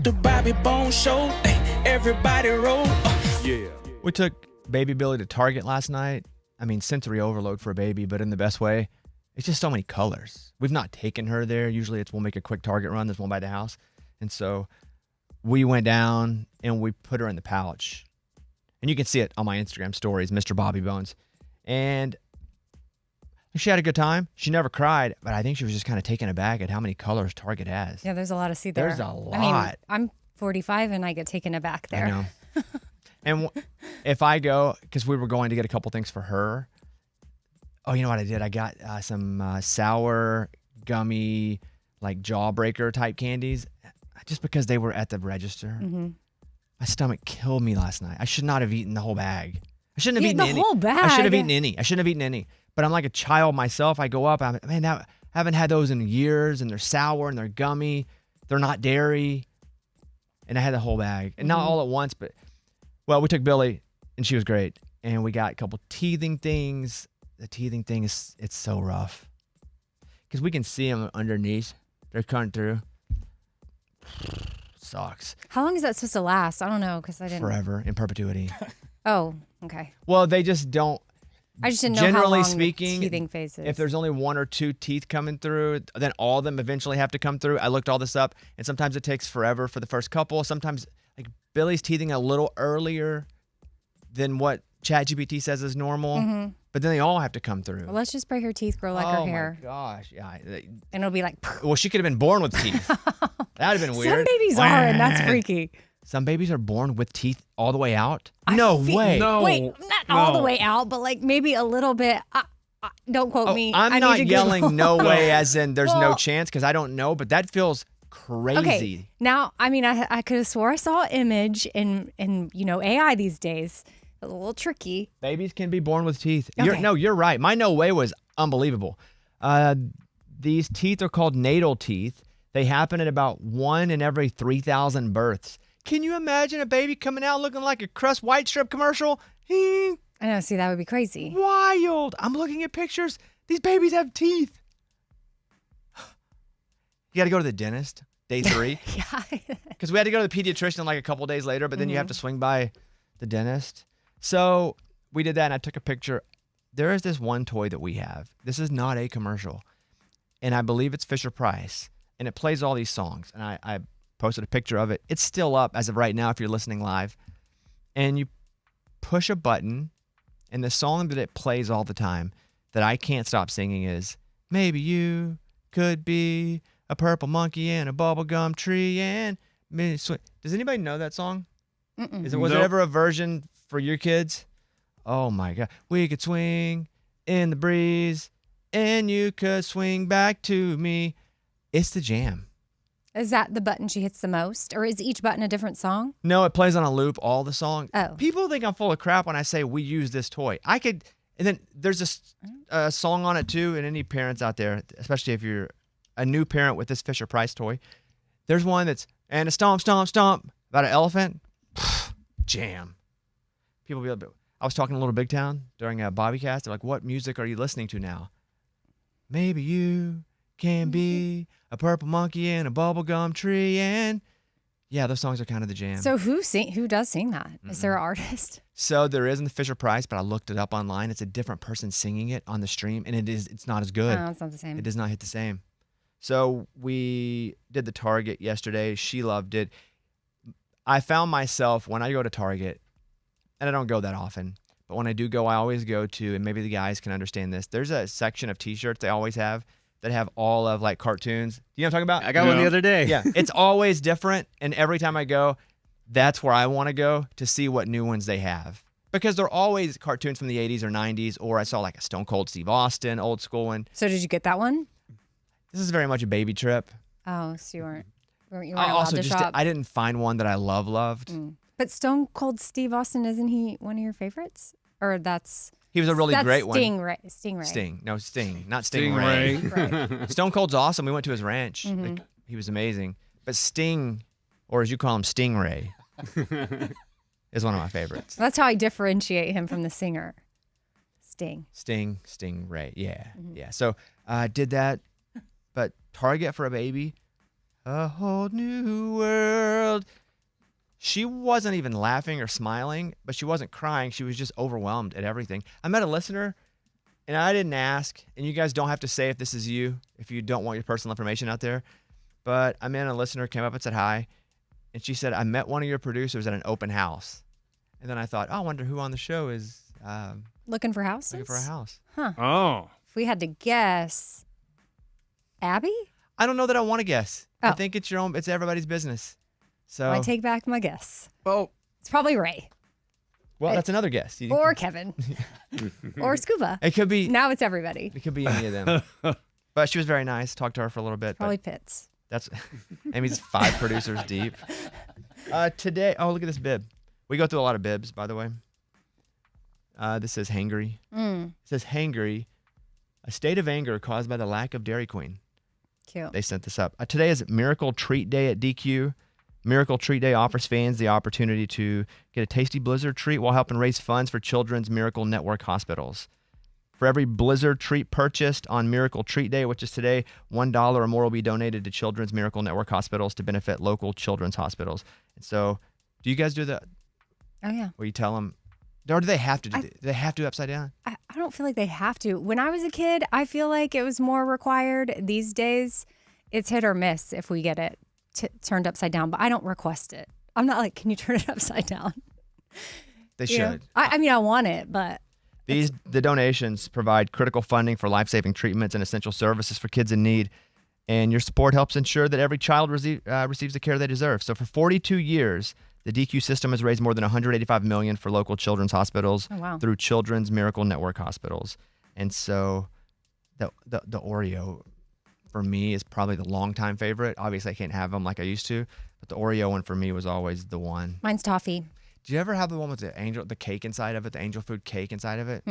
The Bobby Bone Show, everybody roll. Yeah. We took baby Billie to Target last night. I mean, sensory overload for a baby, but in the best way. It's just so many colors. We've not taken her there. Usually we'll make a quick Target run. There's one by the house. And so we went down and we put her in the pouch. And you can see it on my Instagram stories, Mr. Bobby Bones. And she had a good time. She never cried, but I think she was just kind of taken aback at how many colors Target has. Yeah, there's a lot to see there. There's a lot. I mean, I'm 45 and I get taken aback there. I know. And if I go, because we were going to get a couple things for her. Oh, you know what I did? I got some sour, gummy, like jawbreaker type candies just because they were at the register. Mm-hmm. My stomach killed me last night. I should not have eaten the whole bag. I shouldn't have eaten any. The whole bag? I should have eaten any. I shouldn't have eaten any. But I'm like a child myself. I go up. I haven't had those in years, and they're sour and they're gummy. They're not dairy. And I had the whole bag. And not all at once, but, well, we took Billie, and she was great. And we got a couple teething things. The teething thing it's so rough. Because we can see them underneath. They're coming through. Sucks. How long is that supposed to last? I don't know because I didn't. Forever, in perpetuity. Oh, okay. Well, they just don't. I just didn't know Generally how long speaking, the teething phase is. If there's only one or two teeth coming through, then all of them eventually have to come through. I looked all this up, and sometimes it takes forever for the first couple. Sometimes, like, Billie's teething a little earlier than what ChatGPT says is normal, but then they all have to come through. Well, let's just pray her teeth grow like her hair. Oh, my gosh. Yeah. And it'll be like... Well, she could have been born with teeth. That'd have been weird. Some babies are, and that's freaky. Some babies are born with teeth all the way out? No way. No. Wait, not all the way out, but like maybe a little bit. Don't quote me. I'm not yelling no way as in there's no Well- chance because I don't know, but that feels crazy. Okay, now, I mean, I could have swore I saw an image in AI these days. A little tricky. Babies can be born with teeth. Okay. You're right. My no way was unbelievable. These teeth are called natal teeth. They happen at about 1 in every 3,000 births. Can you imagine a baby coming out looking like a Crust White Strip commercial? I know, see, that would be crazy. Wild. I'm looking at pictures. These babies have teeth. You got to go to the dentist day 3. Yeah. Because we had to go to the pediatrician like a couple days later, but then you have to swing by the dentist. So we did that, and I took a picture. There is this one toy that we have. This is not a commercial, and I believe it's Fisher-Price, and it plays all these songs. And I posted a picture of it. It's still up as of right now if you're listening live. And you push a button, and the song that it plays all the time that I can't stop singing is, "Maybe you could be a purple monkey in a bubblegum tree and..." Does anybody know that song? Was Nope. there ever a version for your kids? Oh my God. We could swing in the breeze and you could swing back to me. It's the jam. Is that the button she hits the most? Or is each button a different song? No, it plays on a loop, all the song. Oh. People think I'm full of crap when I say we use this toy. And then there's a song on it too, and any parents out there, especially if you're a new parent with this Fisher-Price toy, there's one that's, and a stomp, stomp, stomp, about an elephant. Jam. People be like, I was talking to Little Big Town during a Bobbycast. They're like, what music are you listening to now? Maybe you can be a purple monkey in a bubblegum tree. And yeah, those songs are kind of the jam. So who does sing that? Is there an artist? So there is in the Fisher-Price, but I looked it up online. It's a different person singing it on the stream, and it's not as good. No, it's not the same. It does not hit the same. So we did the Target yesterday. She loved it. I found myself when I go to Target, and I don't go that often, but when I do go, I always go to, and maybe the guys can understand this, there's a section of T-shirts they always have that have all of like cartoons. You know what I'm talking about? I got one the other day. Yeah, it's always different, and every time I go, that's where I want to go to see what new ones they have. Because they're always cartoons from the 80s or 90s, or I saw like a Stone Cold Steve Austin, old school one. So did you get that one? This is very much a baby trip. Oh, so you weren't I allowed also to just shop? I didn't find one that I loved. But Stone Cold Steve Austin, isn't he one of your favorites? Or that's... He was a really great one. Stingray. Sting. No, Sting. Not Stingray. Stingray. Right. Stone Cold's awesome. We went to his ranch. Mm-hmm. Like, he was amazing. But Sting, or as you call him, Stingray, is one of my favorites. That's how I differentiate him from the singer. Stingray. Yeah. Yeah. So I did that. But Target for a baby, a whole new world She wasn't even laughing or smiling, but she wasn't crying. She was just overwhelmed at everything. I met a listener, and I didn't ask, and you guys don't have to say if this is you, if you don't want your personal information out there. But I met a listener, came up and said hi, and she said, I met one of your producers at an open house. And then I thought, oh, I wonder who on the show is Looking for houses? looking for a house. Oh. If we had to guess, Abby? I don't know that I want to guess. I Oh. think it's your own. It's everybody's business. So, I take back my guess. Well, It's probably Ray well, that's another guess. or Kevin or Scuba. It could be. Now it's everybody. It could be any of them. But she was very nice. Talked to her for a little bit. Probably But Pitts. that's Amy's 5 producers deep. Today, oh, look at this bib. We go through a lot of bibs, by the way. This says hangry. It says hangry, a state of anger caused by the lack of Dairy Queen. Cute. They sent this up. Today is Miracle Treat Day at DQ. Miracle Treat Day offers fans the opportunity to get a tasty Blizzard treat while helping raise funds for Children's Miracle Network hospitals. For every Blizzard treat purchased on Miracle Treat Day, which is today, $1 or more will be donated to Children's Miracle Network hospitals to benefit local children's hospitals. And so, do you guys do that Oh, yeah. where you tell them, or do they have to do they have to upside down? I don't feel like they have to. When I was a kid, I feel like it was more required. These days, it's hit or miss if we get it turned upside down, but I don't request it. I'm not like, can you turn it upside down? They You know? should. I mean, I want it, but The donations provide critical funding for life-saving treatments and essential services for kids in need, and your support helps ensure that every child receives the care they deserve. So for 42 years, the DQ system has raised more than $185 million for local children's hospitals through Children's Miracle Network hospitals. And so the Oreo, for me, is probably the longtime favorite. Obviously, I can't have them like I used to, but the Oreo one for me was always the one. mine's toffee. Did you ever have the one with the cake inside of it, the angel food cake inside of it?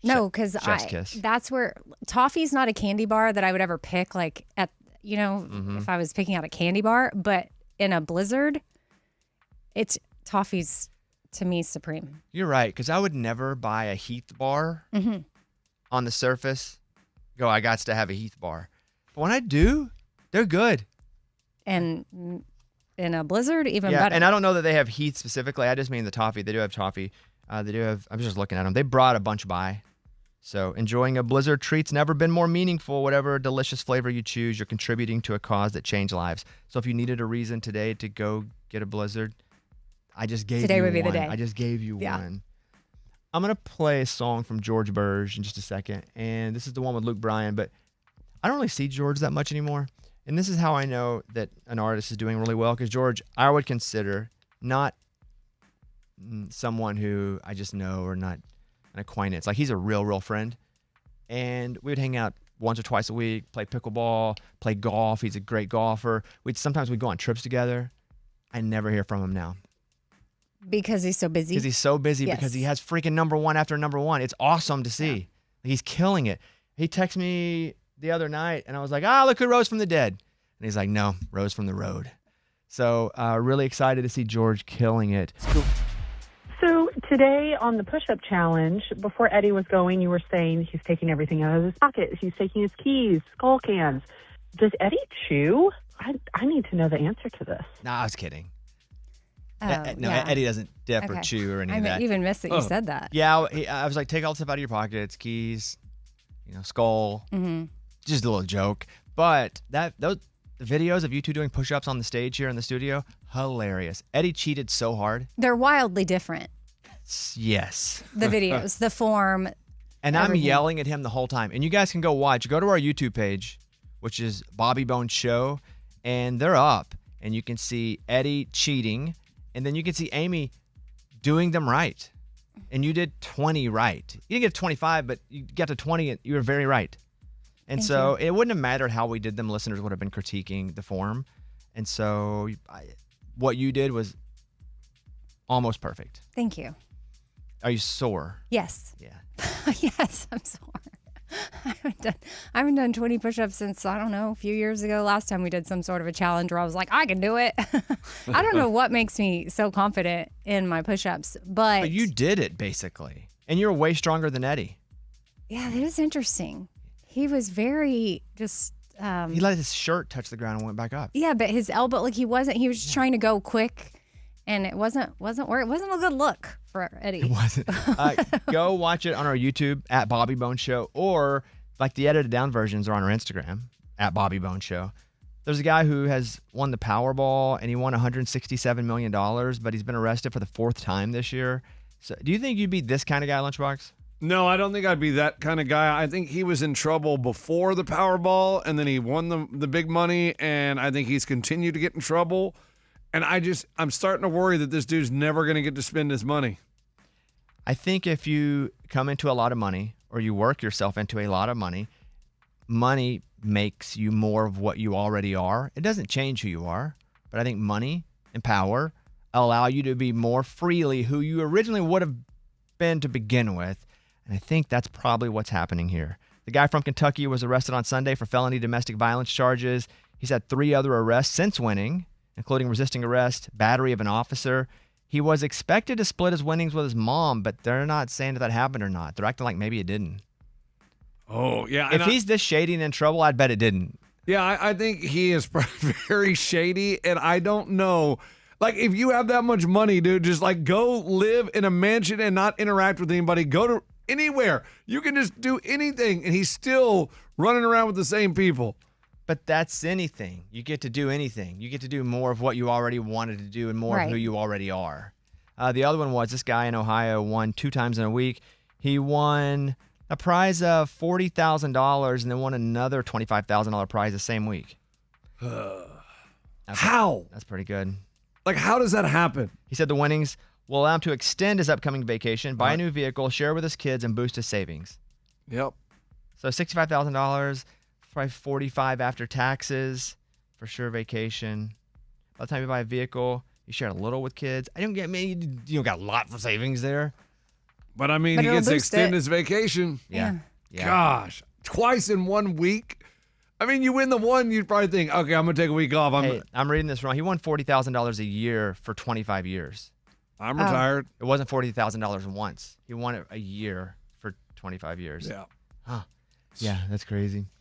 No, because Chef's kiss. that's where toffee's not a candy bar that I would ever pick. Like if I was picking out a candy bar, but in a Blizzard, it's toffee's to me supreme. You're right, because I would never buy a Heath bar on the surface. Go, I got to have a Heath bar. But when I do, they're good. And in a Blizzard, even Yeah, better. and I don't know that they have Heath specifically. I just mean the toffee. They do have toffee. They do have, I was just looking at them. They brought a bunch by. So enjoying a Blizzard treat's never been more meaningful. Whatever delicious flavor you choose, you're contributing to a cause that changed lives. So if you needed a reason today to go get a Blizzard, I just gave Today you would be the one. day. I just gave you Yeah. one. I'm going to play a song from George Birge in just a second. And this is the one with Luke Bryan, but I don't really see George that much anymore. And this is how I know that an artist is doing really well, because George, I would consider not someone who I just know or not an acquaintance. Like, he's a real friend. And we would hang out once or twice a week, play pickleball, play golf. He's a great golfer. Sometimes we'd go on trips together. I never hear from him now. because he's so busy. Because he's so busy, Yes. because he has freaking number one after number one. It's awesome to see. He's killing it. He texted me the other night, and I was like, look who rose from the dead. And he's like, no, rose from the road. So really excited to see George killing it. So today on the push-up challenge, before Eddie was going, you were saying he's taking everything out of his pocket. He's taking his keys, skull cans. Does Eddie chew? I need to know the answer to this. Nah, I was kidding. Oh, No, yeah. Eddie doesn't dip or Okay. chew or any of I that. even missed that you Oh. said that. Yeah, I was like, take all the stuff out of your pockets, keys, skull. Just a little joke. But those videos of you two doing push-ups on the stage here in the studio, hilarious. Eddie cheated so hard. They're wildly different. Yes. The videos, the form. And I'm Everything. yelling at him the whole time. And you guys can go watch. Go to our YouTube page, which is Bobby Bones Show, and they're up. And you can see Eddie cheating, and then you can see Amy doing them right. And you did 20 right. You didn't get 25, but you got to 20, and you were very right. And Thank so it wouldn't have mattered how we did them. Listeners would have been critiquing the form. And so what you did was almost perfect. Thank you. Are you sore? Yes. Yeah. Yes, I'm sore. I haven't done 20 push-ups since, I don't know, a few years ago. Last time we did some sort of a challenge where I was like, I can do it. I don't know what makes me so confident in my push-ups, but But you did it, basically. And you're way stronger than Eddie. yeah, that is interesting. He was very just He let his shirt touch the ground and went back up. Yeah, but his elbow, like he was just trying to go quick, and it wasn't a good look for Eddie. It wasn't. Go watch it on our YouTube at Bobby Bone Show, or like the edited down versions are on our Instagram at Bobby Bone Show. There's a guy who has won the Powerball and he won $167 million, but he's been arrested for the 4th time this year. So do you think you'd be this kind of guy, Lunchbox? No, I don't think I'd be that kind of guy. I think he was in trouble before the Powerball, and then he won the big money, and I think he's continued to get in trouble. And I'm starting to worry that this dude's never going to get to spend his money. I think if you come into a lot of money or you work yourself into a lot of money, money makes you more of what you already are. It doesn't change who you are, but I think money and power allow you to be more freely who you originally would have been to begin with. And I think that's probably what's happening here. The guy from Kentucky was arrested on Sunday for felony domestic violence charges. He's had 3 other arrests since winning, including resisting arrest, battery of an officer. He was expected to split his winnings with his mom, but they're not saying if that happened or not. They're acting like maybe it didn't. Oh, yeah. If he's this shady and in trouble, I'd bet it didn't. Yeah, I think he is very shady, and I don't know. Like, if you have that much money, dude, just like go live in a mansion and not interact with anybody. Go to anywhere. You can just do anything, and he's still running around with the same people. But that's anything. You get to do anything. You get to do more of what you already wanted to do and more of who you already are. The other one was this guy in Ohio won 2 times in a week. He won a prize of $40,000 and then won another $25,000 prize the same week. How? That's pretty good. Like, how does that happen? He said the winnings will allow him to extend his upcoming vacation, buy a new vehicle, share with his kids, and boost his savings. Yep. So $65,000, probably $45,000 after taxes, for sure vacation. By the time you buy a vehicle, you share a little with kids. I don't get you don't got a lot for savings there. But I mean, But he it'll gets to boost extend it. his vacation. Yeah. Gosh, twice in 1 week. I mean, you win the one, you'd probably think, okay, I'm gonna take a week off. I'm reading this wrong. He won $40,000 a year for 25 years. I'm retired. It wasn't $40,000 once. He won it a year for 25 years. Yeah. Yeah, that's crazy.